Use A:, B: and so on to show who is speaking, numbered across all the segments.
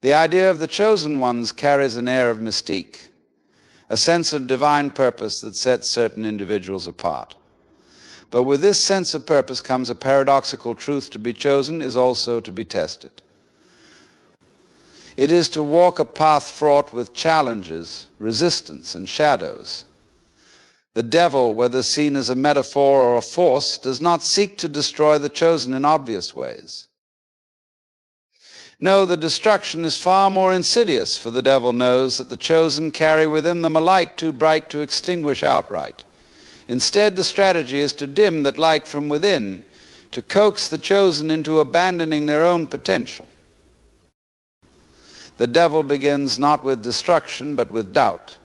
A: The idea of the chosen ones carries an air of mystique, a sense of divine purpose that sets certain individuals apart. But with this sense of purpose comes a paradoxical truth: to be chosen is also to be tested. It is to walk a path fraught with challenges, resistance, and shadows. The devil, whether seen as a metaphor or a force, does not seek to destroy the chosen in obvious ways. No, the destruction is far more insidious, for the devil knows that the chosen carry within them a light too bright to extinguish outright. Instead, the strategy is to dim that light from within, to coax the chosen into abandoning their own potential. The devil begins not with destruction, but with doubt.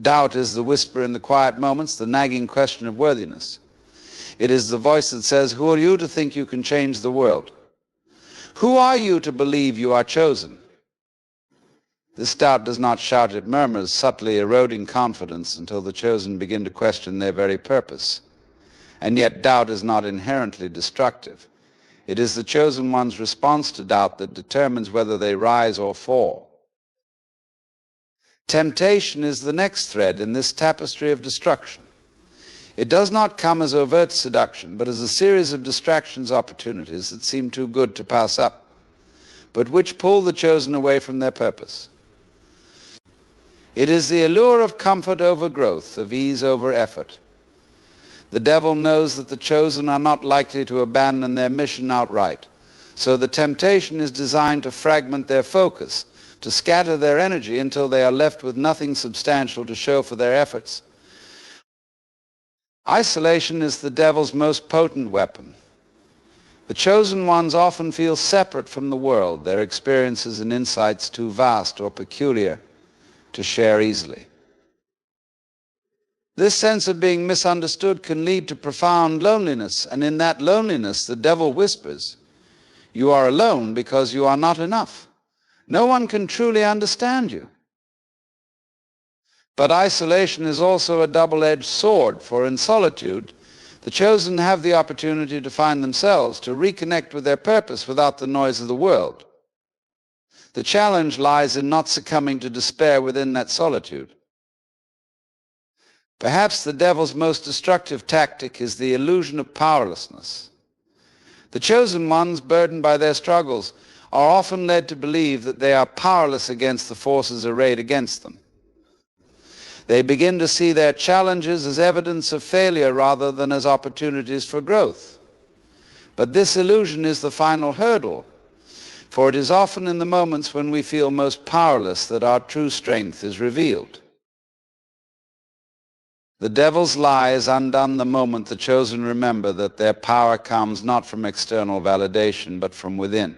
A: Doubt is the whisper in the quiet moments, the nagging question of worthiness. It is the voice that says, "Who are you to think you can change the world? Who are you to believe you are chosen?" This doubt does not shout, it murmurs, subtly eroding confidence until the chosen begin to question their very purpose. And yet doubt is not inherently destructive. It is the chosen one's response to doubt that determines whether they rise or fall. Temptation is the next thread in this tapestry of destruction. It does not come as overt seduction, but as a series of distractions, opportunities that seem too good to pass up, but which pull the chosen away from their purpose. It is the allure of comfort over growth, of ease over effort. The devil knows that the chosen are not likely to abandon their mission outright, so the temptation is designed to fragment their focus, to scatter their energy until they are left with nothing substantial to show for their efforts. Isolation is the devil's most potent weapon. The chosen ones often feel separate from the world, their experiences and insights too vast or peculiar to share easily. This sense of being misunderstood can lead to profound loneliness, and in that loneliness the devil whispers, "You are alone because you are not enough. No one can truly understand you." But isolation is also a double-edged sword, for in solitude, the chosen have the opportunity to find themselves, to reconnect with their purpose without the noise of the world. The challenge lies in not succumbing to despair within that solitude. Perhaps the devil's most destructive tactic is the illusion of powerlessness. The chosen ones, burdened by their struggles, are often led to believe that they are powerless against the forces arrayed against them. They begin to see their challenges as evidence of failure rather than as opportunities for growth. But this illusion is the final hurdle, for it is often in the moments when we feel most powerless that our true strength is revealed. The devil's lie is undone the moment the chosen remember that their power comes not from external validation, but from within.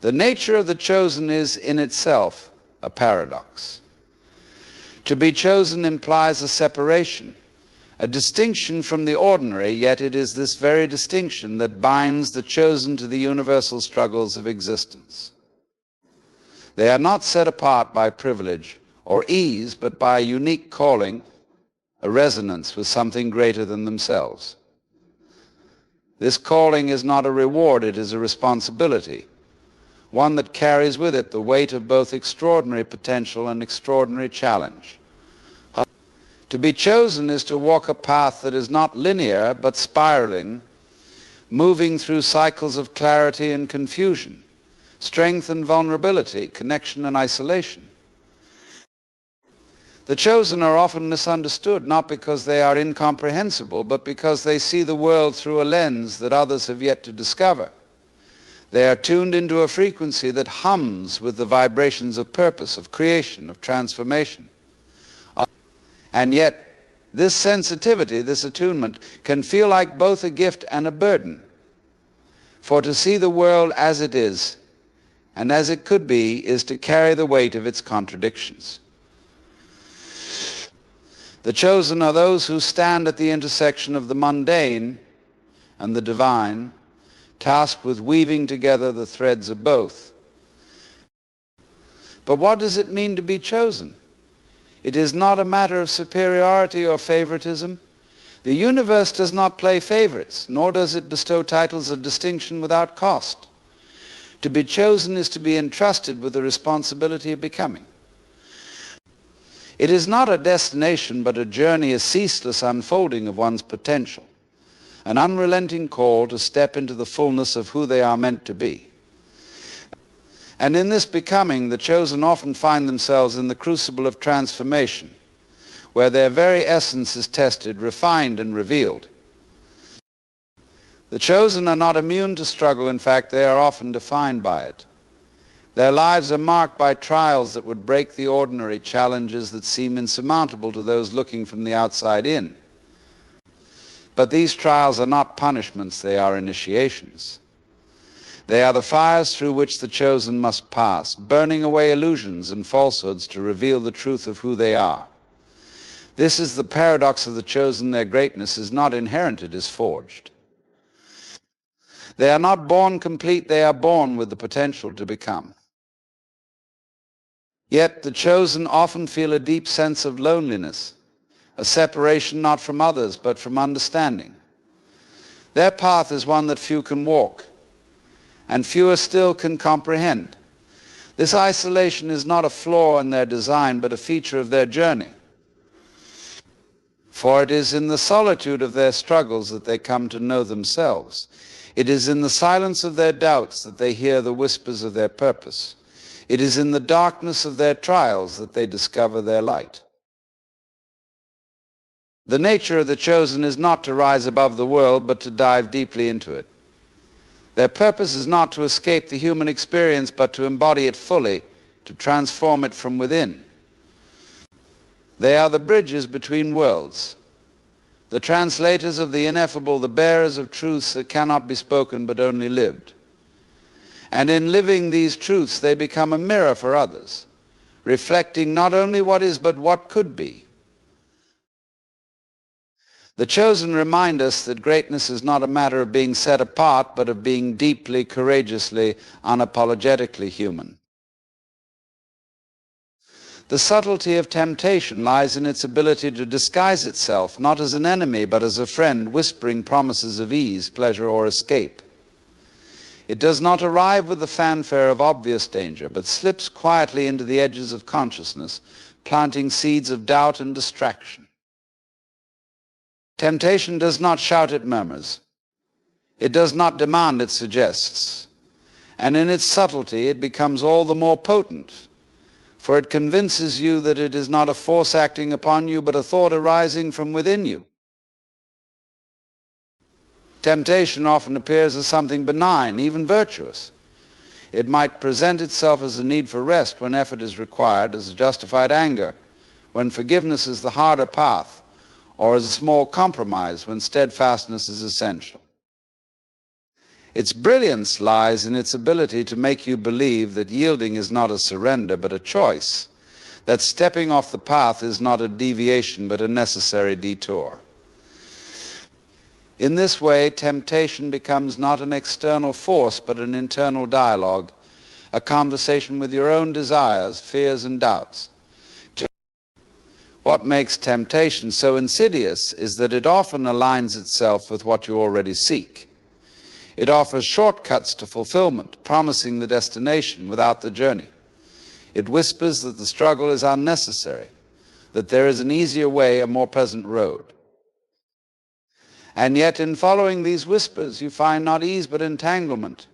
A: The nature of the chosen is in itself a paradox. To be chosen implies a separation, a distinction from the ordinary, yet it is this very distinction that binds the chosen to the universal struggles of existence. They are not set apart by privilege or ease, but by a unique calling, a resonance with something greater than themselves. This calling is not a reward, it is a responsibility, one that carries with it the weight of both extraordinary potential and extraordinary challenge. To be chosen is to walk a path that is not linear but spiraling, moving through cycles of clarity and confusion, strength and vulnerability, connection and isolation. The chosen are often misunderstood, not because they are incomprehensible, but because they see the world through a lens that others have yet to discover. They are tuned into a frequency that hums with the vibrations of purpose, of creation, of transformation. And yet, this sensitivity, this attunement, can feel like both a gift and a burden. For to see the world as it is, and as it could be, is to carry the weight of its contradictions. The chosen are those who stand at the intersection of the mundane and the divine, tasked with weaving together the threads of both. But what does it mean to be chosen? It is not a matter of superiority or favoritism. The universe does not play favorites, nor does it bestow titles of distinction without cost. To be chosen is to be entrusted with the responsibility of becoming. It is not a destination, but a journey, a ceaseless unfolding of one's potential, an unrelenting call to step into the fullness of who they are meant to be. And in this becoming, the chosen often find themselves in the crucible of transformation, where their very essence is tested, refined, and revealed. The chosen are not immune to struggle. In fact, they are often defined by it. Their lives are marked by trials that would break the ordinary, challenges that seem insurmountable to those looking from the outside in. But these trials are not punishments, they are initiations. They are the fires through which the chosen must pass, burning away illusions and falsehoods to reveal the truth of who they are. This is the paradox of the chosen. Their greatness is not inherent, it is forged. They are not born complete, they are born with the potential to become. Yet the chosen often feel a deep sense of loneliness, a separation not from others but from understanding. Their path is one that few can walk, and fewer still can comprehend. This isolation is not a flaw in their design, but a feature of their journey. For it is in the solitude of their struggles that they come to know themselves. It is in the silence of their doubts that they hear the whispers of their purpose. It is in the darkness of their trials that they discover their light. The nature of the chosen is not to rise above the world, but to dive deeply into it. Their purpose is not to escape the human experience, but to embody it fully, to transform it from within. They are the bridges between worlds, the translators of the ineffable, the bearers of truths that cannot be spoken but only lived. And in living these truths, they become a mirror for others, reflecting not only what is, but what could be. The chosen remind us that greatness is not a matter of being set apart, but of being deeply, courageously, unapologetically human. The subtlety of temptation lies in its ability to disguise itself, not as an enemy, but as a friend, whispering promises of ease, pleasure, or escape. It does not arrive with the fanfare of obvious danger, but slips quietly into the edges of consciousness, planting seeds of doubt and distraction. Temptation does not shout, it murmurs. It does not demand, it suggests. And in its subtlety, it becomes all the more potent, for it convinces you that it is not a force acting upon you, but a thought arising from within you. Temptation often appears as something benign, even virtuous. It might present itself as a need for rest when effort is required, as a justified anger, when forgiveness is the harder path, or as a small compromise when steadfastness is essential. Its brilliance lies in its ability to make you believe that yielding is not a surrender but a choice, that stepping off the path is not a deviation but a necessary detour. In this way, temptation becomes not an external force but an internal dialogue, a conversation with your own desires, fears, and doubts. What makes temptation so insidious is that it often aligns itself with what you already seek. It offers shortcuts to fulfillment, promising the destination without the journey. It whispers that the struggle is unnecessary, that there is an easier way, a more pleasant road. And yet in following these whispers, you find not ease but entanglement,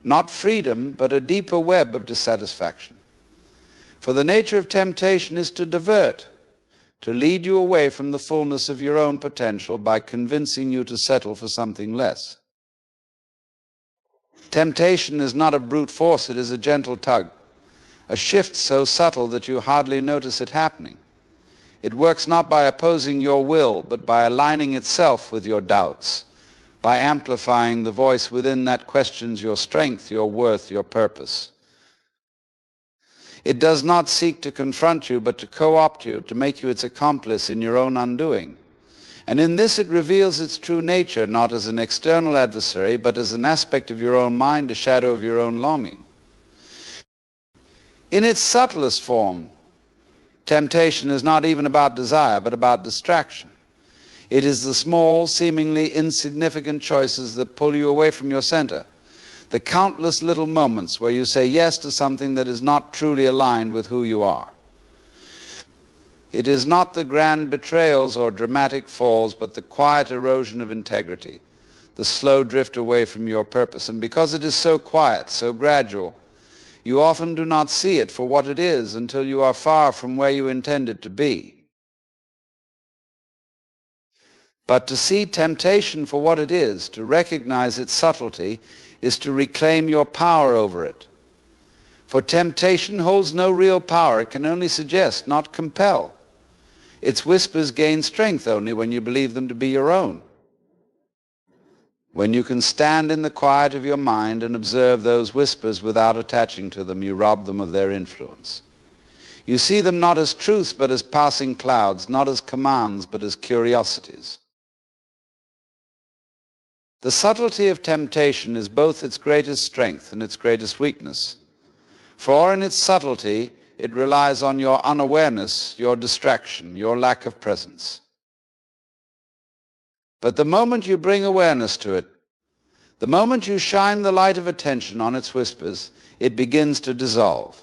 A: not freedom but a deeper web of dissatisfaction. For the nature of temptation is to divert, to lead you away from the fullness of your own potential by convincing you to settle for something less. Temptation is not a brute force, it is a gentle tug, a shift so subtle that you hardly notice it happening. It works not by opposing your will, but by aligning itself with your doubts, by amplifying the voice within that questions your strength, your worth, your purpose. It does not seek to confront you, but to co-opt you, to make you its accomplice in your own undoing. And in this it reveals its true nature, not as an external adversary, but as an aspect of your own mind, a shadow of your own longing. In its subtlest form, temptation is not even about desire, but about distraction. It is the small, seemingly insignificant choices that pull you away from your center, the countless little moments where you say yes to something that is not truly aligned with who you are. It is not the grand betrayals or dramatic falls, but the quiet erosion of integrity, the slow drift away from your purpose. And because it is so quiet, so gradual, you often do not see it for what it is until you are far from where you intend it to be. But to see temptation for what it is, to recognize its subtlety, is to reclaim your power over it. For temptation holds no real power. It can only suggest, not compel. Its whispers gain strength only when you believe them to be your own. When you can stand in the quiet of your mind and observe those whispers without attaching to them, you rob them of their influence. You see them not as truths but as passing clouds, not as commands but as curiosities. The subtlety of temptation is both its greatest strength and its greatest weakness. For in its subtlety, it relies on your unawareness, your distraction, your lack of presence. But the moment you bring awareness to it, the moment you shine the light of attention on its whispers, it begins to dissolve.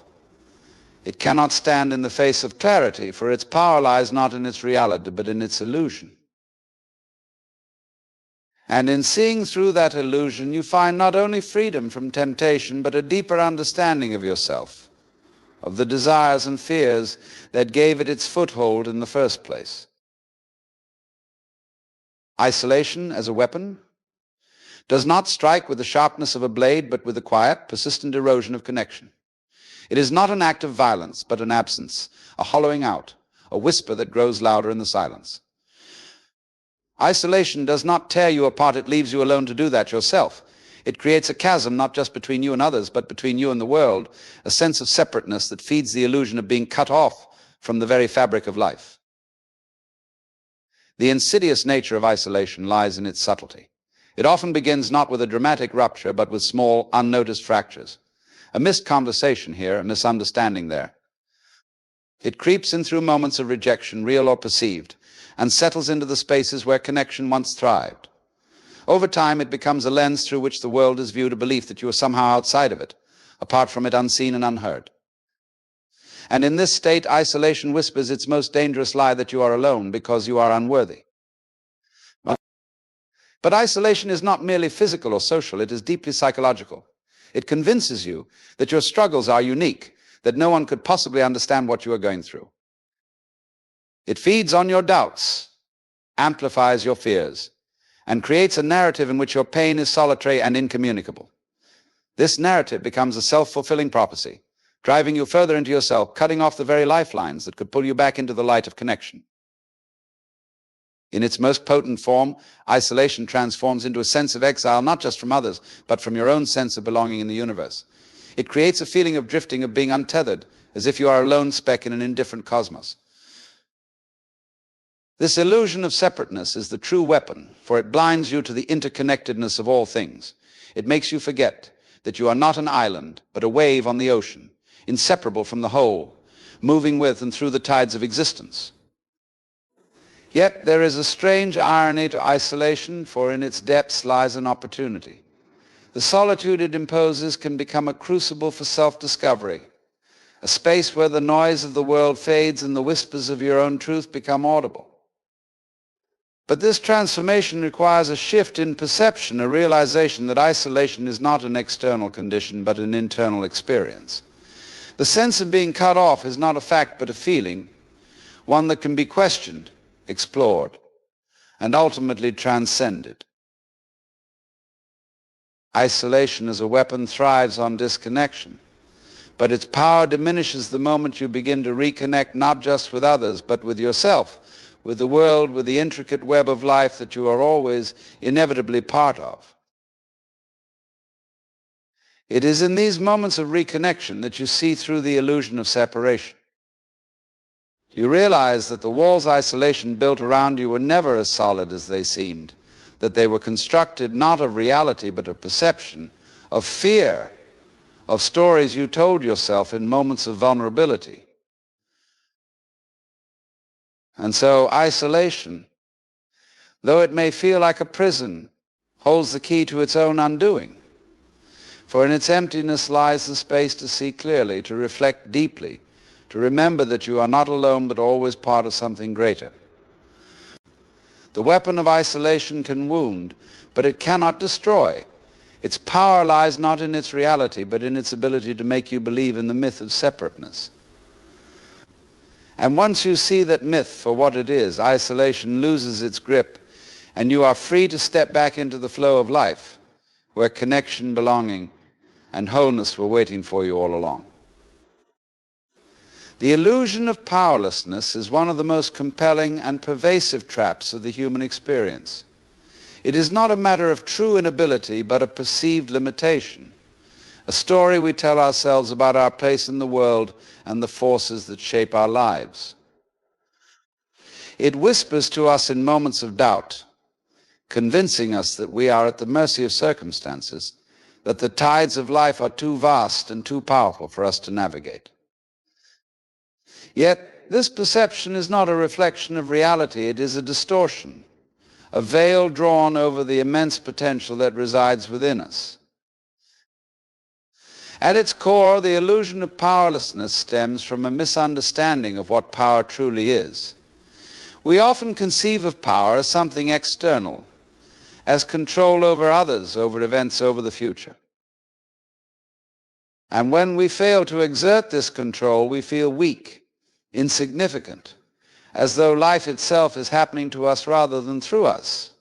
A: It cannot stand in the face of clarity, for its power lies not in its reality, but in its illusion. And in seeing through that illusion, you find not only freedom from temptation, but a deeper understanding of yourself, of the desires and fears that gave it its foothold in the first place. Isolation as a weapon does not strike with the sharpness of a blade, but with the quiet, persistent erosion of connection. It is not an act of violence, but an absence, a hollowing out, a whisper that grows louder in the silence. Isolation does not tear you apart, it leaves you alone to do that yourself. It creates a chasm not just between you and others, but between you and the world, a sense of separateness that feeds the illusion of being cut off from the very fabric of life. The insidious nature of isolation lies in its subtlety. It often begins not with a dramatic rupture, but with small, unnoticed fractures. A missed conversation here, a misunderstanding there. It creeps in through moments of rejection, real or perceived, and settles into the spaces where connection once thrived. Over time, it becomes a lens through which the world is viewed, a belief that you are somehow outside of it, apart from it, unseen and unheard. And in this state, isolation whispers its most dangerous lie, that you are alone because you are unworthy. But isolation is not merely physical or social, it is deeply psychological. It convinces you that your struggles are unique, that no one could possibly understand what you are going through. It feeds on your doubts, amplifies your fears, and creates a narrative in which your pain is solitary and incommunicable. This narrative becomes a self-fulfilling prophecy, driving you further into yourself, cutting off the very lifelines that could pull you back into the light of connection. In its most potent form, isolation transforms into a sense of exile, not just from others, but from your own sense of belonging in the universe. It creates a feeling of drifting, of being untethered, as if you are a lone speck in an indifferent cosmos. This illusion of separateness is the true weapon, for it blinds you to the interconnectedness of all things. It makes you forget that you are not an island, but a wave on the ocean, inseparable from the whole, moving with and through the tides of existence. Yet there is a strange irony to isolation, for in its depths lies an opportunity. The solitude it imposes can become a crucible for self-discovery, a space where the noise of the world fades and the whispers of your own truth become audible. But this transformation requires a shift in perception, a realization that isolation is not an external condition, but an internal experience. The sense of being cut off is not a fact, but a feeling, one that can be questioned, explored, and ultimately transcended. Isolation as a weapon thrives on disconnection, but its power diminishes the moment you begin to reconnect not just with others, but with yourself, with the world, with the intricate web of life that you are always inevitably part of. It is in these moments of reconnection that you see through the illusion of separation. You realize that the walls isolation built around you were never as solid as they seemed, that they were constructed not of reality but of perception, of fear, of stories you told yourself in moments of vulnerability. And so isolation, though it may feel like a prison, holds the key to its own undoing. For in its emptiness lies the space to see clearly, to reflect deeply, to remember that you are not alone but always part of something greater. The weapon of isolation can wound, but it cannot destroy. Its power lies not in its reality, but in its ability to make you believe in the myth of separateness. And once you see that myth for what it is, isolation loses its grip, and you are free to step back into the flow of life, where connection, belonging, and wholeness were waiting for you all along. The illusion of powerlessness is one of the most compelling and pervasive traps of the human experience. It is not a matter of true inability, but a perceived limitation, a story we tell ourselves about our place in the world and the forces that shape our lives. It whispers to us in moments of doubt, convincing us that we are at the mercy of circumstances, that the tides of life are too vast and too powerful for us to navigate. Yet, this perception is not a reflection of reality, it is a distortion, a veil drawn over the immense potential that resides within us. At its core, the illusion of powerlessness stems from a misunderstanding of what power truly is. We often conceive of power as something external, as control over others, over events, over the future. And when we fail to exert this control, we feel weak, insignificant, as though life itself is happening to us rather than through us.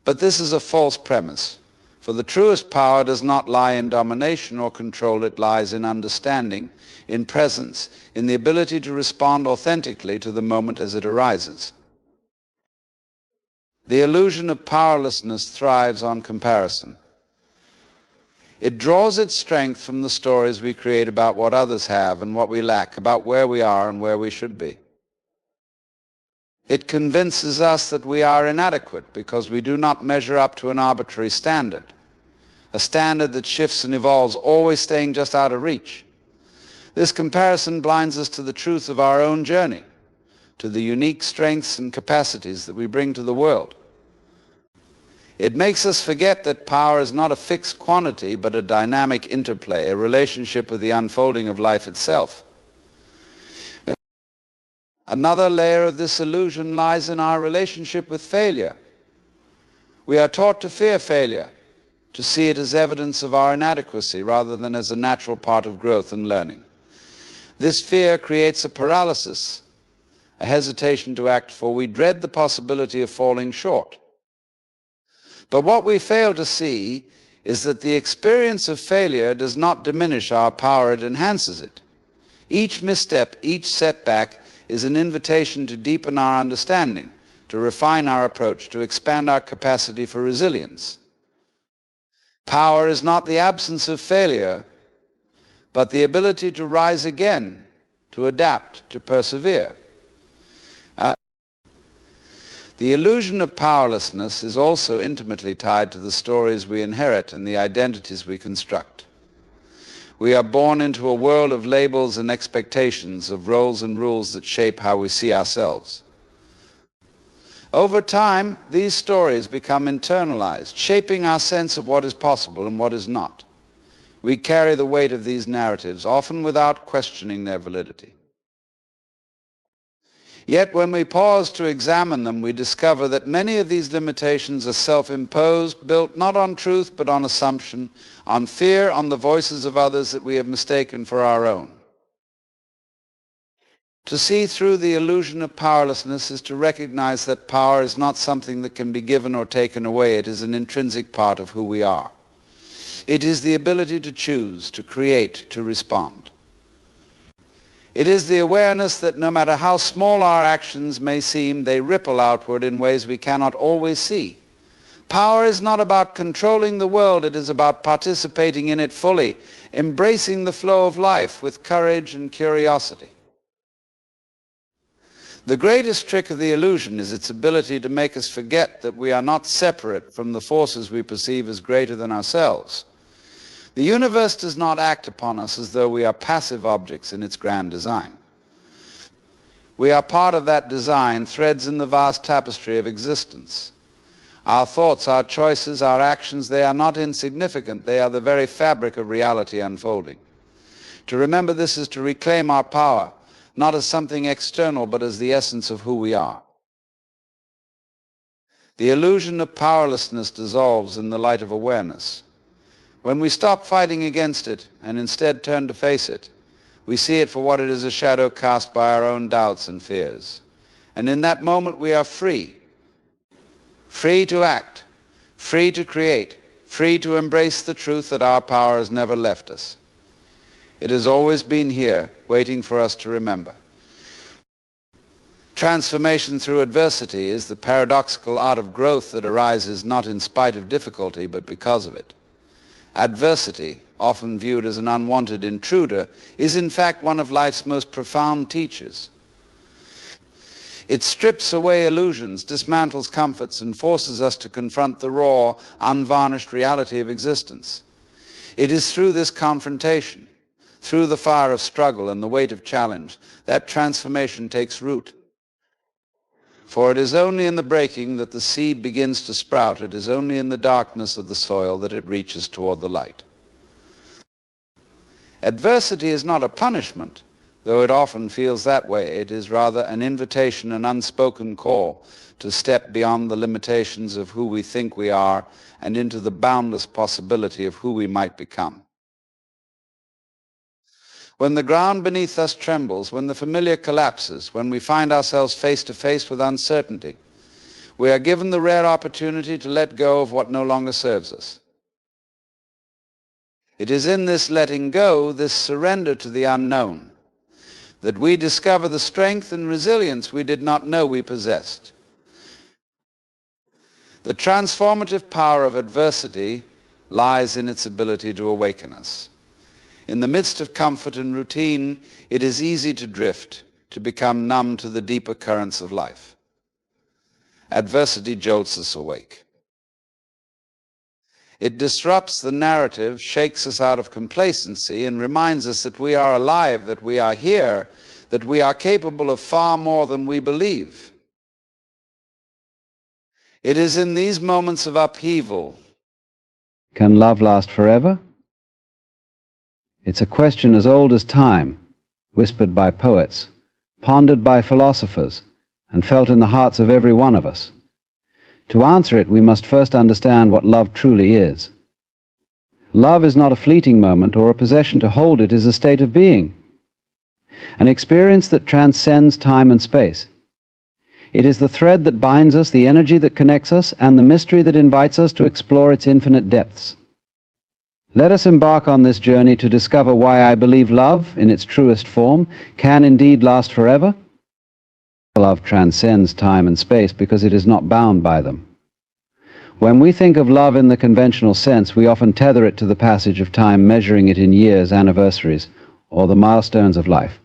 A: But this is a false premise, for the truest power does not lie in domination or control, it lies in understanding, in presence, in the ability to respond authentically to the moment as it arises. The illusion of powerlessness thrives on comparison. It draws its strength from the stories we create about what others have and what we lack, about where we are and where we should be. It convinces us that we are inadequate because we do not measure up to an arbitrary standard, a standard that shifts and evolves, always staying just out of reach. This comparison blinds us to the truth of our own journey, to the unique strengths and capacities that we bring to the world. It makes us forget that power is not a fixed quantity, but a dynamic interplay, a relationship with the unfolding of life itself. Another layer of this illusion lies in our relationship with failure. We are taught to fear failure, to see it as evidence of our inadequacy rather than as a natural part of growth and learning. This fear creates a paralysis, a hesitation to act, for we dread the possibility of falling short. But what we fail to see is that the experience of failure does not diminish our power, it enhances it. Each misstep, each setback is an invitation to deepen our understanding, to refine our approach, to expand our capacity for resilience. Power is not the absence of failure, but the ability to rise again, to adapt, to persevere. The illusion of powerlessness is also intimately tied to the stories we inherit and the identities we construct. We are born into a world of labels and expectations, of roles and rules that shape how we see ourselves. Over time, these stories become internalized, shaping our sense of what is possible and what is not. We carry the weight of these narratives, often without questioning their validity. Yet when we pause to examine them, we discover that many of these limitations are self-imposed, built not on truth but on assumption, on fear, on the voices of others that we have mistaken for our own. To see through the illusion of powerlessness is to recognize that power is not something that can be given or taken away. It is an intrinsic part of who we are. It is the ability to choose, to create, to respond. It is the awareness that no matter how small our actions may seem, they ripple outward in ways we cannot always see. Power is not about controlling the world, it is about participating in it fully, embracing the flow of life with courage and curiosity. The greatest trick of the illusion is its ability to make us forget that we are not separate from the forces we perceive as greater than ourselves. The universe does not act upon us as though we are passive objects in its grand design. We are part of that design, threads in the vast tapestry of existence. Our thoughts, our choices, our actions, they are not insignificant. They are the very fabric of reality unfolding. To remember this is to reclaim our power, not as something external, but as the essence of who we are. The illusion of powerlessness dissolves in the light of awareness. When we stop fighting against it and instead turn to face it, we see it for what it is, a shadow cast by our own doubts and fears. And in that moment we are free. Free to act, free to create, free to embrace the truth that our power has never left us. It has always been here, waiting for us to remember. Transformation through adversity is the paradoxical art of growth that arises not in spite of difficulty, but because of it. Adversity, often viewed as an unwanted intruder, is in fact one of life's most profound teachers. It strips away illusions, dismantles comforts, and forces us to confront the raw, unvarnished reality of existence. It is through this confrontation, through the fire of struggle and the weight of challenge, that transformation takes root. For it is only in the breaking that the seed begins to sprout. It is only in the darkness of the soil that it reaches toward the light. Adversity is not a punishment, though it often feels that way. It is rather an invitation, an unspoken call to step beyond the limitations of who we think we are and into the boundless possibility of who we might become. When the ground beneath us trembles, when the familiar collapses, when we find ourselves face to face with uncertainty, we are given the rare opportunity to let go of what no longer serves us. It is in this letting go, this surrender to the unknown, that we discover the strength and resilience we did not know we possessed. The transformative power of adversity lies in its ability to awaken us. In the midst of comfort and routine, it is easy to drift, to become numb to the deeper currents of life. Adversity jolts us awake. It disrupts the narrative, shakes us out of complacency, and reminds us that we are alive, that we are here, that we are capable of far more than we believe. It is in these moments of upheaval.
B: Can love last forever? It's a question as old as time, whispered by poets, pondered by philosophers, and felt in the hearts of every one of us. To answer it, we must first understand what love truly is. Love is not a fleeting moment or a possession. To hold it is a state of being, an experience that transcends time and space. It is the thread that binds us, the energy that connects us, and the mystery that invites us to explore its infinite depths. Let us embark on this journey to discover why I believe love, in its truest form, can indeed last forever. Love transcends time and space because it is not bound by them. When we think of love in the conventional sense, we often tether it to the passage of time, measuring it in years, anniversaries, or the milestones of life.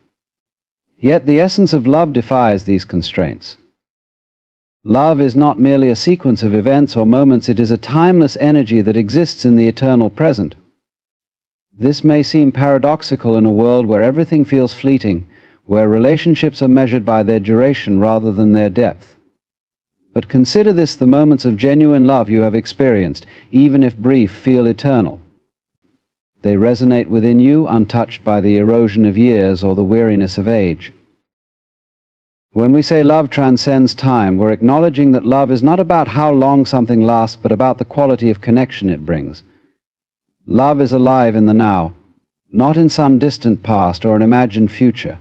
B: Yet the essence of love defies these constraints. Love is not merely a sequence of events or moments, it is a timeless energy that exists in the eternal present. This may seem paradoxical in a world where everything feels fleeting, where relationships are measured by their duration rather than their depth. But consider this: the moments of genuine love you have experienced, even if brief, feel eternal. They resonate within you, untouched by the erosion of years or the weariness of age. When we say love transcends time, we're acknowledging that love is not about how long something lasts, but about the quality of connection it brings. Love is alive in the now, not in some distant past or an imagined future.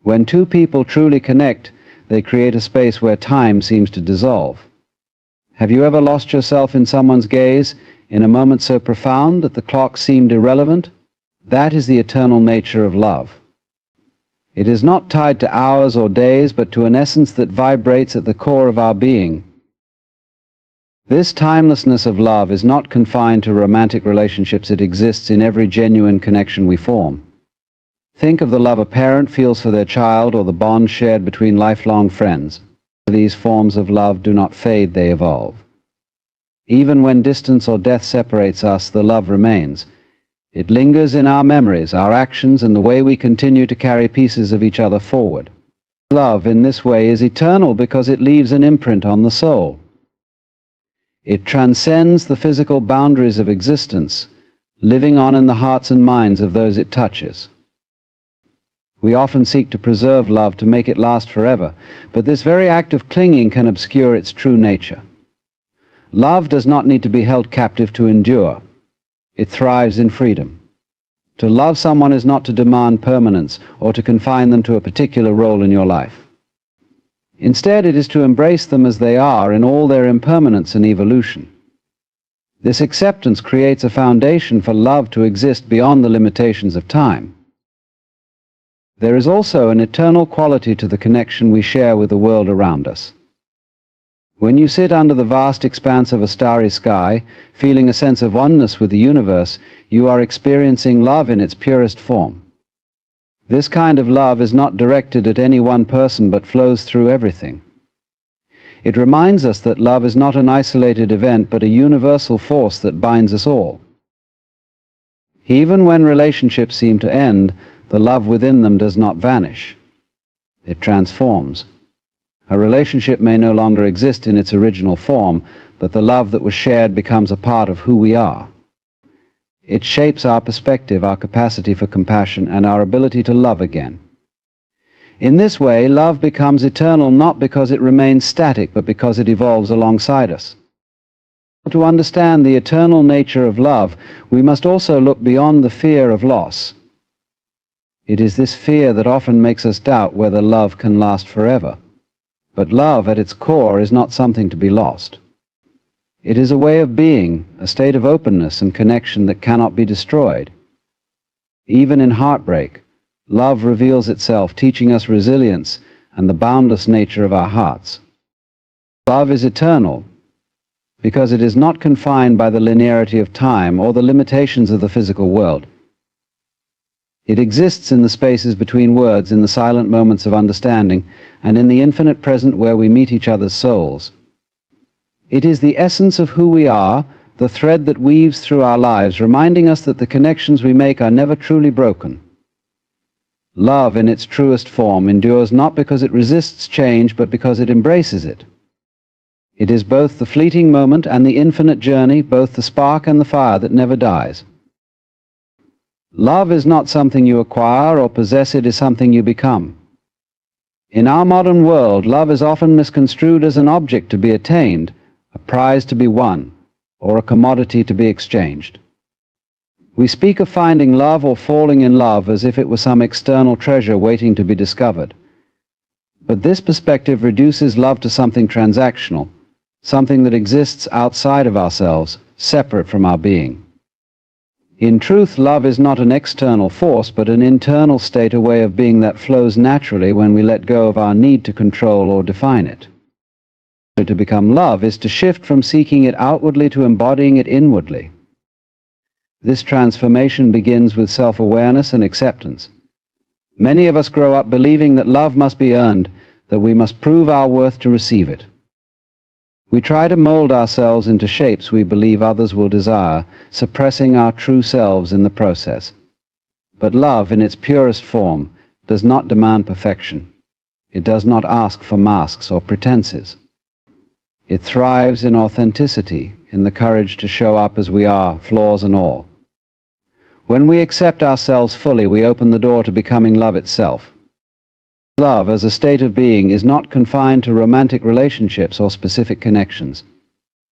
B: When two people truly connect, they create a space where time seems to dissolve. Have you ever lost yourself in someone's gaze, in a moment so profound that the clock seemed irrelevant? That is the eternal nature of love. It is not tied to hours or days, but to an essence that vibrates at the core of our being. This timelessness of love is not confined to romantic relationships. It exists in every genuine connection we form. Think of the love a parent feels for their child, or the bond shared between lifelong friends. These forms of love do not fade, they evolve. Even when distance or death separates us, the love remains. It lingers in our memories, our actions, and the way we continue to carry pieces of each other forward. Love in this way is eternal because it leaves an imprint on the soul. It transcends the physical boundaries of existence, living on in the hearts and minds of those it touches. We often seek to preserve love to make it last forever, but this very act of clinging can obscure its true nature. Love does not need to be held captive to endure. It thrives in freedom. To love someone is not to demand permanence or to confine them to a particular role in your life. Instead, it is to embrace them as they are in all their impermanence and evolution. This acceptance creates a foundation for love to exist beyond the limitations of time. There is also an eternal quality to the connection we share with the world around us. When you sit under the vast expanse of a starry sky, feeling a sense of oneness with the universe, you are experiencing love in its purest form. This kind of love is not directed at any one person but flows through everything. It reminds us that love is not an isolated event but a universal force that binds us all. Even when relationships seem to end, the love within them does not vanish. It transforms. A relationship may no longer exist in its original form, but the love that was shared becomes a part of who we are. It shapes our perspective, our capacity for compassion, and our ability to love again. In this way, love becomes eternal not because it remains static, but because it evolves alongside us. To understand the eternal nature of love, we must also look beyond the fear of loss. It is this fear that often makes us doubt whether love can last forever. But love, at its core, is not something to be lost. It is a way of being, a state of openness and connection that cannot be destroyed. Even in heartbreak, love reveals itself, teaching us resilience and the boundless nature of our hearts. Love is eternal because it is not confined by the linearity of time or the limitations of the physical world. It exists in the spaces between words, in the silent moments of understanding, and in the infinite present where we meet each other's souls. It is the essence of who we are, the thread that weaves through our lives, reminding us that the connections we make are never truly broken. Love, in its truest form, endures not because it resists change, but because it embraces it. It is both the fleeting moment and the infinite journey, both the spark and the fire that never dies. Love is not something you acquire or possess, it is something you become. In our modern world, love is often misconstrued as an object to be attained, a prize to be won, or a commodity to be exchanged. We speak of finding love or falling in love as if it were some external treasure waiting to be discovered. But this perspective reduces love to something transactional, something that exists outside of ourselves, separate from our being. In truth, love is not an external force, but an internal state, a way of being that flows naturally when we let go of our need to control or define it. To become love is to shift from seeking it outwardly to embodying it inwardly. This transformation begins with self-awareness and acceptance. Many of us grow up believing that love must be earned, that we must prove our worth to receive it. We try to mold ourselves into shapes we believe others will desire, suppressing our true selves in the process. But love, in its purest form, does not demand perfection. It does not ask for masks or pretenses. It thrives in authenticity, in the courage to show up as we are, flaws and all. When we accept ourselves fully, we open the door to becoming love itself. Love, as a state of being, is not confined to romantic relationships or specific connections.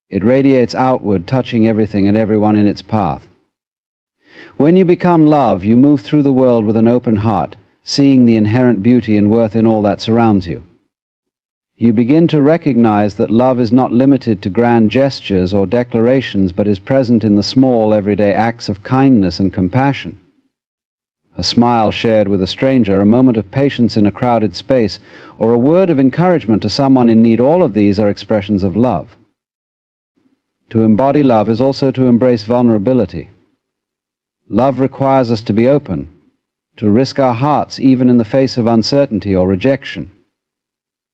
B: It radiates outward, touching everything and everyone in its path. When you become love, you move through the world with an open heart, seeing the inherent beauty and worth in all that surrounds you. You begin to recognize that love is not limited to grand gestures or declarations, but is present in the small, everyday acts of kindness and compassion. A smile shared with a stranger, a moment of patience in a crowded space, or a word of encouragement to someone in need, all of these are expressions of love. To embody love is also to embrace vulnerability. Love requires us to be open, to risk our hearts even in the face of uncertainty or rejection.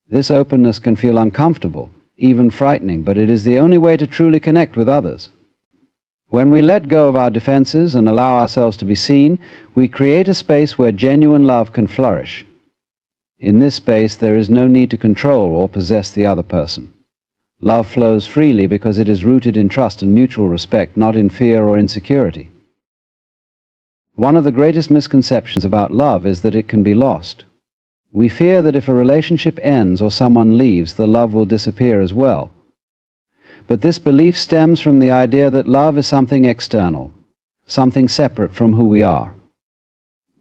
B: This openness can feel uncomfortable, even frightening, but it is the only way to truly connect with others. When we let go of our defenses and allow ourselves to be seen, we create a space where genuine love can flourish. In this space, there is no need to control or possess the other person. Love flows freely because it is rooted in trust and mutual respect, not in fear or insecurity. One of the greatest misconceptions about love is that it can be lost. We fear that if a relationship ends or someone leaves, the love will disappear as well. But this belief stems from the idea that love is something external, something separate from who we are.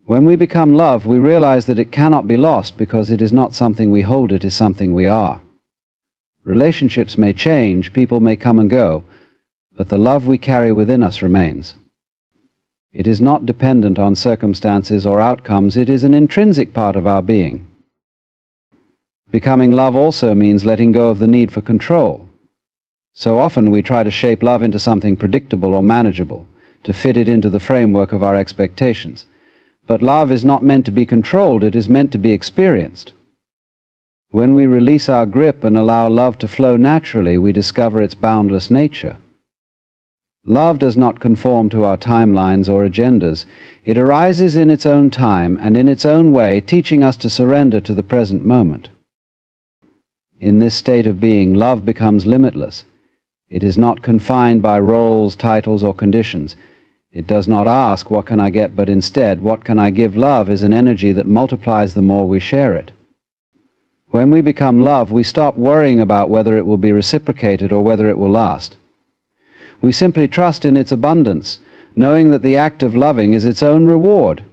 B: When we become love, we realize that it cannot be lost because it is not something we hold, it is something we are. Relationships may change, people may come and go, but the love we carry within us remains. It is not dependent on circumstances or outcomes, it is an intrinsic part of our being. Becoming love also means letting go of the need for control. So often we try to shape love into something predictable or manageable, to fit it into the framework of our expectations. But love is not meant to be controlled, it is meant to be experienced. When we release our grip and allow love to flow naturally, we discover its boundless nature. Love does not conform to our timelines or agendas. It arises in its own time and in its own way, teaching us to surrender to the present moment. In this state of being, love becomes limitless. It is not confined by roles, titles, or conditions. It does not ask, what can I get, but instead, what can I give? Love is an energy that multiplies the more we share it. When we become love, we stop worrying about whether it will be reciprocated or whether it will last. We simply trust in its abundance, knowing that the act of loving is its own reward.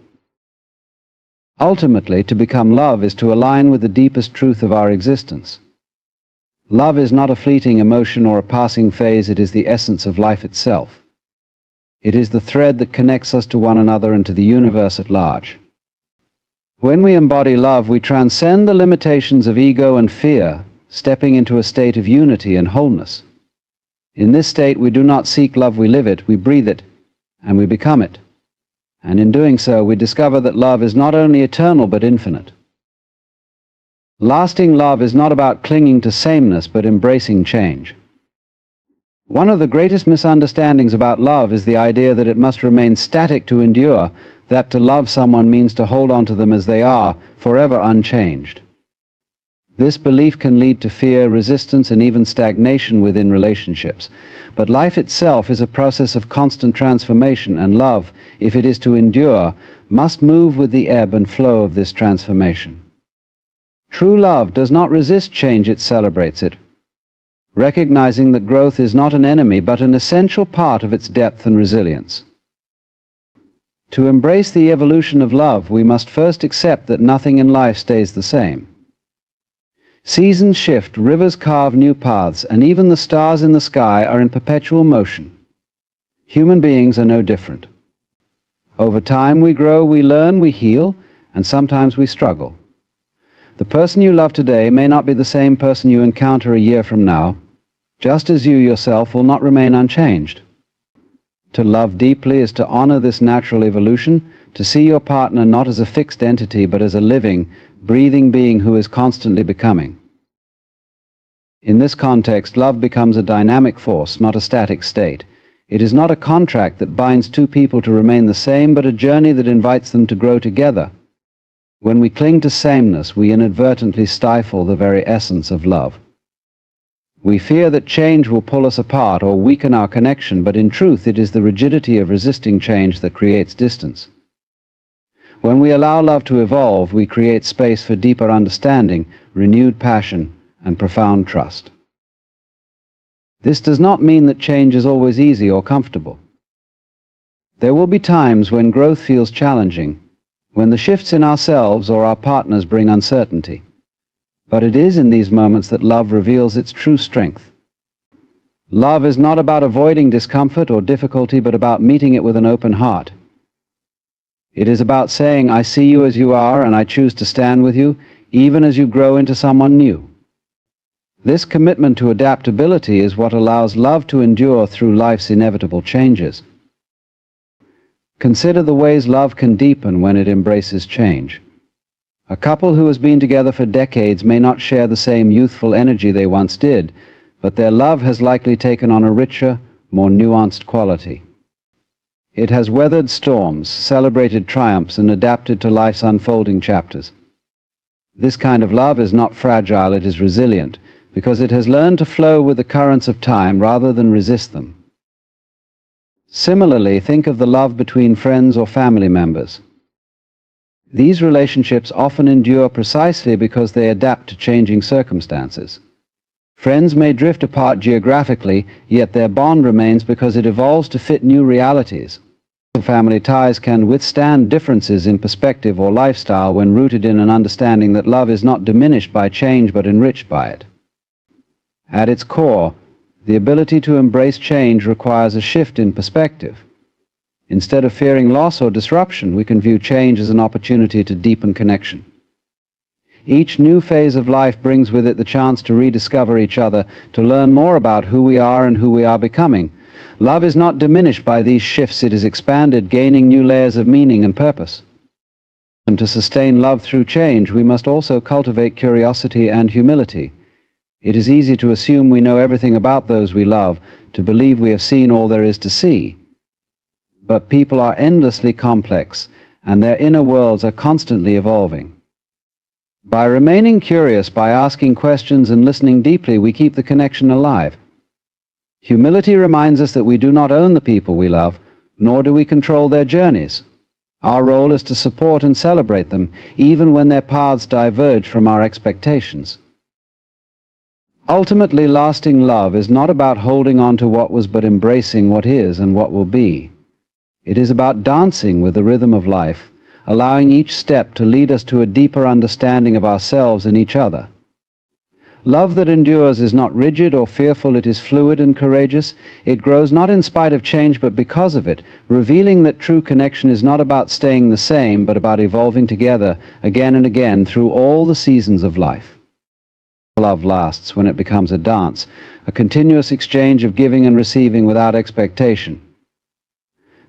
B: Ultimately, to become love is to align with the deepest truth of our existence. Love is not a fleeting emotion or a passing phase, it is the essence of life itself. It is the thread that connects us to one another and to the universe at large. When we embody love, we transcend the limitations of ego and fear, stepping into a state of unity and wholeness. In this state, we do not seek love, we live it, we breathe it, and we become it. And in doing so, we discover that love is not only eternal but infinite. Lasting love is not about clinging to sameness but embracing change. One of the greatest misunderstandings about love is the idea that it must remain static to endure, that to love someone means to hold on to them as they are, forever unchanged. This belief can lead to fear, resistance, and even stagnation within relationships. But life itself is a process of constant transformation, and love, if it is to endure, must move with the ebb and flow of this transformation. True love does not resist change, it celebrates it, recognizing that growth is not an enemy but an essential part of its depth and resilience. To embrace the evolution of love, we must first accept that nothing in life stays the same. Seasons shift, rivers carve new paths, and even the stars in the sky are in perpetual motion. Human beings are no different. Over time we grow, we learn, we heal, and sometimes we struggle. The person you love today may not be the same person you encounter a year from now, just as you yourself will not remain unchanged. To love deeply is to honor this natural evolution, to see your partner not as a fixed entity but as a living, breathing being who is constantly becoming. In this context, love becomes a dynamic force, not a static state. It is not a contract that binds two people to remain the same, but a journey that invites them to grow together. When we cling to sameness, we inadvertently stifle the very essence of love. We fear that change will pull us apart or weaken our connection, but in truth it is the rigidity of resisting change that creates distance. When we allow love to evolve, we create space for deeper understanding, renewed passion, and profound trust. This does not mean that change is always easy or comfortable. There will be times when growth feels challenging, when the shifts in ourselves or our partners bring uncertainty. But it is in these moments that love reveals its true strength. Love is not about avoiding discomfort or difficulty, but about meeting it with an open heart. It is about saying, I see you as you are, and I choose to stand with you, even as you grow into someone new. This commitment to adaptability is what allows love to endure through life's inevitable changes. Consider the ways love can deepen when it embraces change. A couple who has been together for decades may not share the same youthful energy they once did, but their love has likely taken on a richer, more nuanced quality. It has weathered storms, celebrated triumphs, and adapted to life's unfolding chapters. This kind of love is not fragile, it is resilient, because it has learned to flow with the currents of time rather than resist them. Similarly, think of the love between friends or family members. These relationships often endure precisely because they adapt to changing circumstances. Friends may drift apart geographically, yet their bond remains because it evolves to fit new realities. Family ties can withstand differences in perspective or lifestyle when rooted in an understanding that love is not diminished by change but enriched by it. At its core, the ability to embrace change requires a shift in perspective. Instead of fearing loss or disruption, we can view change as an opportunity to deepen connection. Each new phase of life brings with it the chance to rediscover each other, to learn more about who we are and who we are becoming. Love is not diminished by these shifts, it is expanded, gaining new layers of meaning and purpose. And to sustain love through change, we must also cultivate curiosity and humility. It is easy to assume we know everything about those we love, to believe we have seen all there is to see. But people are endlessly complex, and their inner worlds are constantly evolving. By remaining curious, by asking questions and listening deeply, we keep the connection alive. Humility reminds us that we do not own the people we love, nor do we control their journeys. Our role is to support and celebrate them, even when their paths diverge from our expectations. Ultimately, lasting love is not about holding on to what was, but embracing what is and what will be. It is about dancing with the rhythm of life, allowing each step to lead us to a deeper understanding of ourselves and each other. Love that endures is not rigid or fearful, it is fluid and courageous. It grows not in spite of change, but because of it, revealing that true connection is not about staying the same, but about evolving together again and again through all the seasons of life. Love lasts when it becomes a dance, a continuous exchange of giving and receiving without expectation.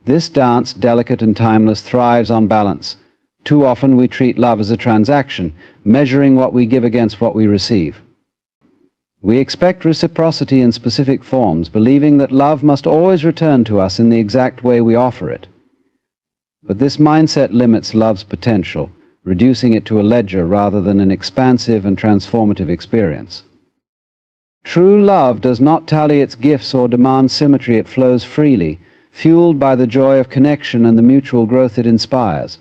B: This dance, delicate and timeless, thrives on balance. Too often we treat love as a transaction, measuring what we give against what we receive. We expect reciprocity in specific forms, believing that love must always return to us in the exact way we offer it. But this mindset limits love's potential, reducing it to a ledger rather than an expansive and transformative experience. True love does not tally its gifts or demand symmetry, it flows freely, fueled by the joy of connection and the mutual growth it inspires.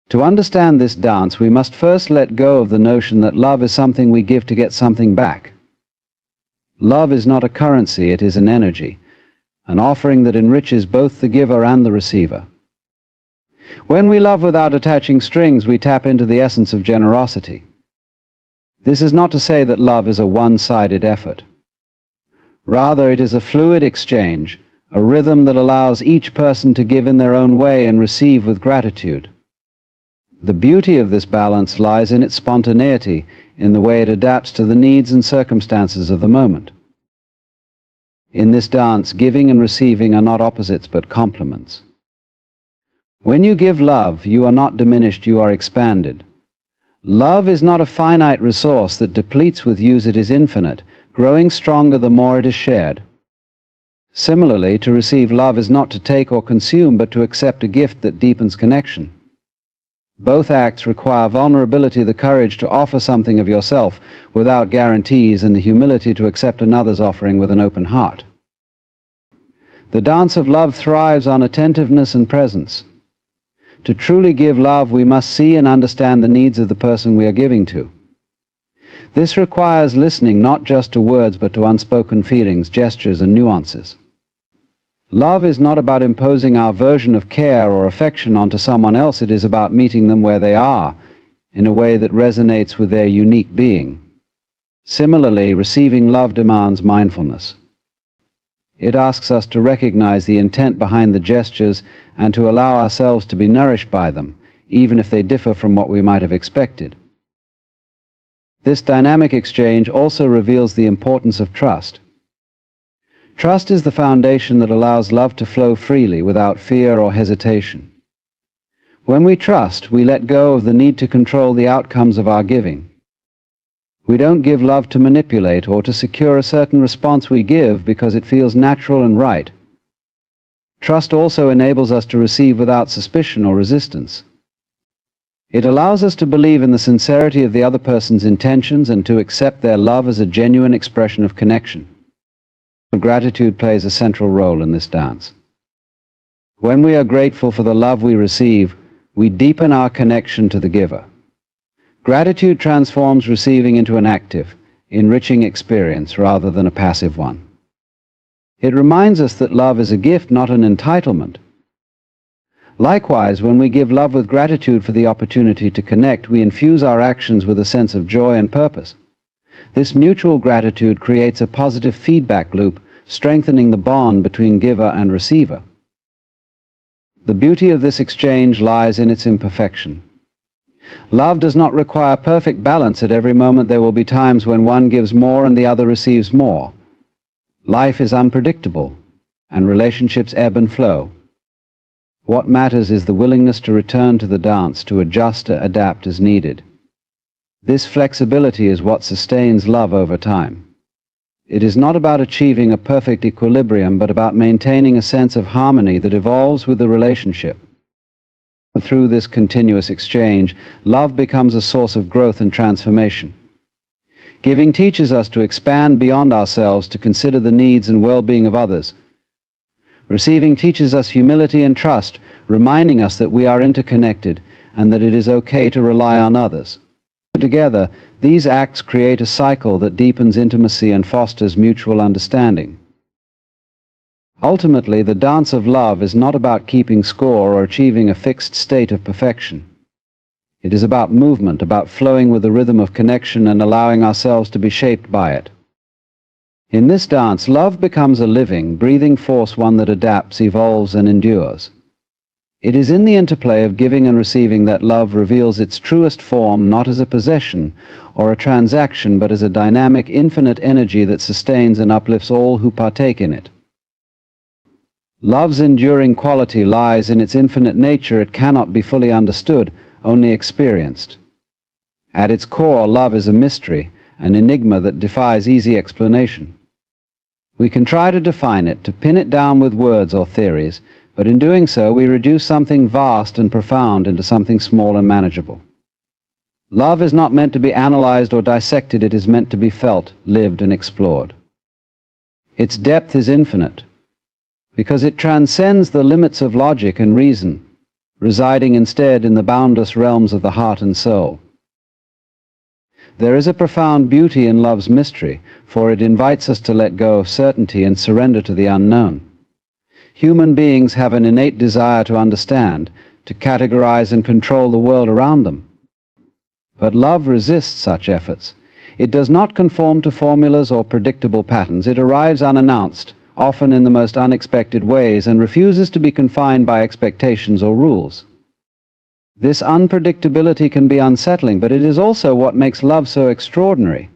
B: To understand this dance, we must first let go of the notion that love is something we give to get something back. Love is not a currency, it is an energy, an offering that enriches both the giver and the receiver. When we love without attaching strings, we tap into the essence of generosity. This is not to say that love is a one-sided effort. Rather, it is a fluid exchange, a rhythm that allows each person to give in their own way and receive with gratitude. The beauty of this balance lies in its spontaneity, in the way it adapts to the needs and circumstances of the moment. In this dance, giving and receiving are not opposites but complements. When you give love, you are not diminished, you are expanded. Love is not a finite resource that depletes with use, it is infinite, growing stronger the more it is shared. Similarly, to receive love is not to take or consume, but to accept a gift that deepens connection. Both acts require vulnerability, the courage to offer something of yourself without guarantees, and the humility to accept another's offering with an open heart. The dance of love thrives on attentiveness and presence. To truly give love, we must see and understand the needs of the person we are giving to. This requires listening not just to words, but to unspoken feelings, gestures, and nuances. Love is not about imposing our version of care or affection onto someone else. It is about meeting them where they are, in a way that resonates with their unique being. Similarly, receiving love demands mindfulness. It asks us to recognize the intent behind the gestures and to allow ourselves to be nourished by them, even if they differ from what we might have expected. This dynamic exchange also reveals the importance of trust. Trust is the foundation that allows love to flow freely without fear or hesitation. When we trust, we let go of the need to control the outcomes of our giving. We don't give love to manipulate or to secure a certain response, we give because it feels natural and right. Trust also enables us to receive without suspicion or resistance. It allows us to believe in the sincerity of the other person's intentions and to accept their love as a genuine expression of connection. Gratitude plays a central role in this dance. When we are grateful for the love we receive, we deepen our connection to the giver. Gratitude transforms receiving into an active, enriching experience rather than a passive one. It reminds us that love is a gift, not an entitlement. Likewise, when we give love with gratitude for the opportunity to connect, we infuse our actions with a sense of joy and purpose. This mutual gratitude creates a positive feedback loop, strengthening the bond between giver and receiver. The beauty of this exchange lies in its imperfection. Love does not require perfect balance. At every moment there will be times when one gives more and the other receives more. Life is unpredictable, and relationships ebb and flow. What matters is the willingness to return to the dance, to adjust, to adapt as needed. This flexibility is what sustains love over time. It is not about achieving a perfect equilibrium, but about maintaining a sense of harmony that evolves with the relationship. Through this continuous exchange, love becomes a source of growth and transformation. Giving teaches us to expand beyond ourselves, to consider the needs and well-being of others. Receiving teaches us humility and trust, reminding us that we are interconnected and that it is okay to rely on others. Together, these acts create a cycle that deepens intimacy and fosters mutual understanding. Ultimately, the dance of love is not about keeping score or achieving a fixed state of perfection. It is about movement, about flowing with the rhythm of connection and allowing ourselves to be shaped by it. In this dance, love becomes a living, breathing force, one that adapts, evolves, and endures. It is in the interplay of giving and receiving that love reveals its truest form, not as a possession or a transaction, but as a dynamic, infinite energy that sustains and uplifts all who partake in it. Love's enduring quality lies in its infinite nature. It cannot be fully understood, only experienced. At its core, love is a mystery, an enigma that defies easy explanation. We can try to define it, to pin it down with words or theories, but in doing so, we reduce something vast and profound into something small and manageable. Love is not meant to be analyzed or dissected. It is meant to be felt, lived, and explored. Its depth is infinite, because it transcends the limits of logic and reason, residing instead in the boundless realms of the heart and soul. There is a profound beauty in love's mystery, for it invites us to let go of certainty and surrender to the unknown. Human beings have an innate desire to understand, to categorize and control the world around them. But love resists such efforts. It does not conform to formulas or predictable patterns. It arrives unannounced, often in the most unexpected ways, and refuses to be confined by expectations or rules. This unpredictability can be unsettling, but it is also what makes love so extraordinary.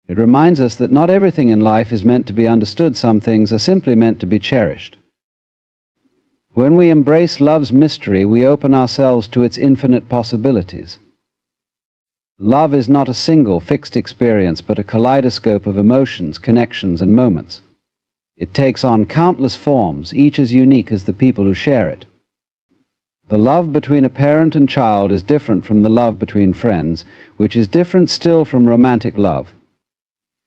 B: It reminds us that not everything in life is meant to be understood. Some things are simply meant to be cherished. When we embrace love's mystery, we open ourselves to its infinite possibilities. Love is not a single, fixed experience, but a kaleidoscope of emotions, connections, and moments. It takes on countless forms, each as unique as the people who share it. The love between a parent and child is different from the love between friends, which is different still from romantic love.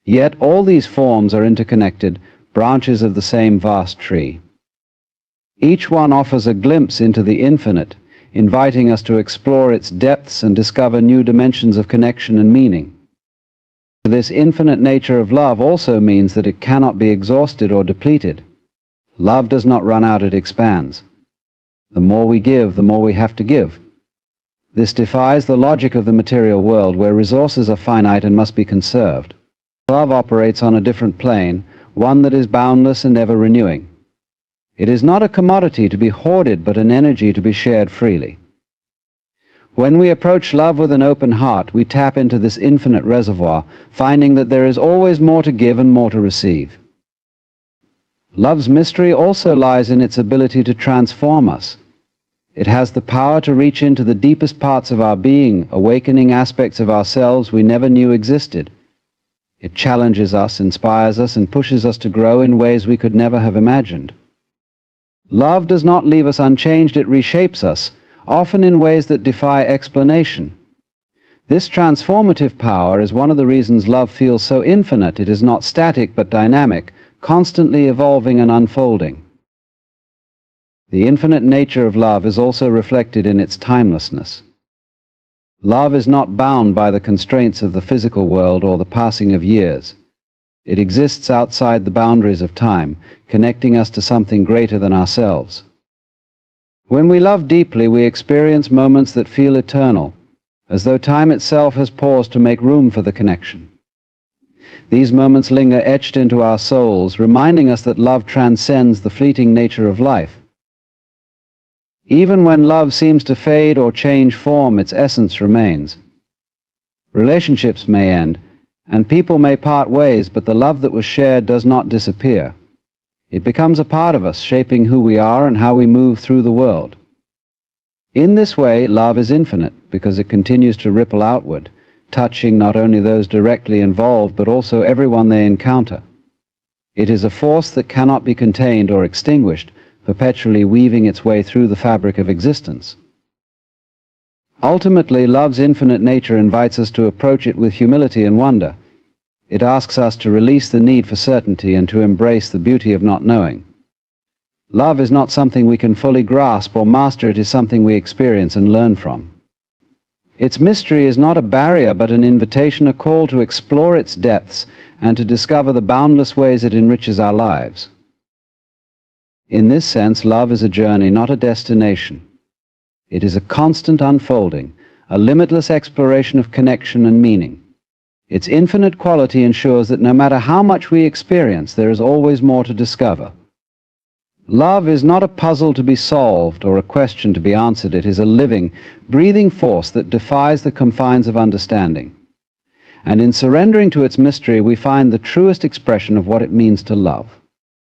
B: Yet all these forms are interconnected, branches of the same vast tree. Each one offers a glimpse into the infinite, inviting us to explore its depths and discover new dimensions of connection and meaning. This infinite nature of love also means that it cannot be exhausted or depleted. Love does not run out, it expands. The more we give, the more we have to give. This defies the logic of the material world, where resources are finite and must be conserved. Love operates on a different plane, one that is boundless and ever-renewing. It is not a commodity to be hoarded, but an energy to be shared freely. When we approach love with an open heart, we tap into this infinite reservoir, finding that there is always more to give and more to receive. Love's mystery also lies in its ability to transform us. It has the power to reach into the deepest parts of our being, awakening aspects of ourselves we never knew existed. It challenges us, inspires us, and pushes us to grow in ways we could never have imagined. Love does not leave us unchanged, it reshapes us, often in ways that defy explanation. This transformative power is one of the reasons love feels so infinite. It is not static but dynamic, constantly evolving and unfolding. The infinite nature of love is also reflected in its timelessness. Love is not bound by the constraints of the physical world or the passing of years. It exists outside the boundaries of time, connecting us to something greater than ourselves. When we love deeply, we experience moments that feel eternal, as though time itself has paused to make room for the connection. These moments linger etched into our souls, reminding us that love transcends the fleeting nature of life. Even when love seems to fade or change form, its essence remains. Relationships may end, and people may part ways, but the love that was shared does not disappear. It becomes a part of us, shaping who we are and how we move through the world. In this way, love is infinite because it continues to ripple outward, touching not only those directly involved, but also everyone they encounter. It is a force that cannot be contained or extinguished, perpetually weaving its way through the fabric of existence. Ultimately, love's infinite nature invites us to approach it with humility and wonder. It asks us to release the need for certainty and to embrace the beauty of not knowing. Love is not something we can fully grasp or master. It is something we experience and learn from. Its mystery is not a barrier, but an invitation, a call to explore its depths and to discover the boundless ways it enriches our lives. In this sense, love is a journey, not a destination. It is a constant unfolding, a limitless exploration of connection and meaning. Its infinite quality ensures that no matter how much we experience, there is always more to discover. Love is not a puzzle to be solved or a question to be answered. It is a living, breathing force that defies the confines of understanding. And in surrendering to its mystery, we find the truest expression of what it means to love.